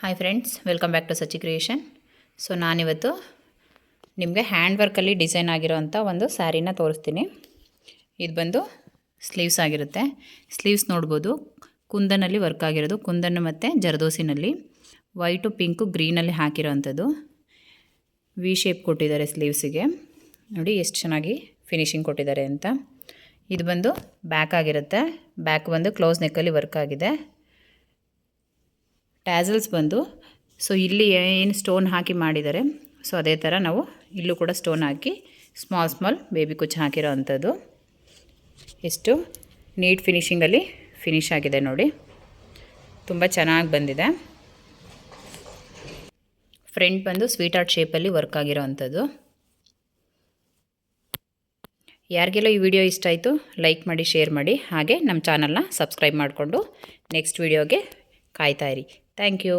Hi friends, welcome back to Sachi creation. So ನಾನಿವತ್ತು ನಿಮಗೆ hand ವರ್ಕಲ್ಲಿ design ಆಗಿರೋವಂಥ ಒಂದು ಸ್ಯಾರಿನ ತೋರಿಸ್ತೀನಿ. ಇದು ಬಂದು ಸ್ಲೀವ್ಸ್ ಆಗಿರುತ್ತೆ. ಸ್ಲೀವ್ಸ್ ನೋಡ್ಬೋದು, ಕುಂದನಲ್ಲಿ ವರ್ಕ್ ಆಗಿರೋದು, ಕುಂದನ್ನು ಮತ್ತು ಜರ್ದೋಸಿನಲ್ಲಿ ವೈಟು ಪಿಂಕು ಗ್ರೀನಲ್ಲಿ ಹಾಕಿರೋವಂಥದ್ದು. ವಿ ಶೇಪ್ ಕೊಟ್ಟಿದ್ದಾರೆ ಸ್ಲೀವ್ಸಿಗೆ. ನೋಡಿ ಎಷ್ಟು ಚೆನ್ನಾಗಿ ಫಿನಿಶಿಂಗ್ ಕೊಟ್ಟಿದ್ದಾರೆ ಅಂತ. ಇದು ಬಂದು ಬ್ಯಾಕ್ ಆಗಿರುತ್ತೆ. ಬ್ಯಾಕ್ ಬಂದು ಕ್ಲೋಸ್ ನೆಕ್ಕಲ್ಲಿ ವರ್ಕ್ ಆಗಿದೆ. ಟ್ಯಾಸಲ್ಸ್ ಬಂದು ಸೊ ಇಲ್ಲಿ ಏನು ಸ್ಟೋನ್ ಹಾಕಿ ಮಾಡಿದ್ದಾರೆ, ಸೊ ಅದೇ ಥರ ನಾವು ಇಲ್ಲೂ ಕೂಡ ಸ್ಟೋನ್ ಹಾಕಿ ಸ್ಮಾಲ್ ಬೇಬಿ ಕುಚ್ಚು ಹಾಕಿರೋ ಅಂಥದ್ದು. ಎಷ್ಟು ನೀಟ್ ಫಿನಿಶಿಂಗಲ್ಲಿ ಫಿನಿಶ್ ಆಗಿದೆ ನೋಡಿ, ತುಂಬ ಚೆನ್ನಾಗಿ ಬಂದಿದೆ. ಫ್ರಂಟ್ ಬಂದು ಸ್ವೀಟ್ ಆರ್ಟ್ ಶೇಪಲ್ಲಿ ವರ್ಕ್ ಆಗಿರೋ ಅಂಥದ್ದು. ಯಾರಿಗೆಲ್ಲ ಈ ವಿಡಿಯೋ ಇಷ್ಟ ಆಯಿತು ಲೈಕ್ ಮಾಡಿ, ಶೇರ್ ಮಾಡಿ, ಹಾಗೆ ನಮ್ಮ ಚಾನಲ್ನ ಸಬ್ಸ್ಕ್ರೈಬ್ ಮಾಡಿಕೊಂಡು ನೆಕ್ಸ್ಟ್ ವಿಡಿಯೋಗೆ ಕಾಯ್ತಾ ಇರಿ. Thank you.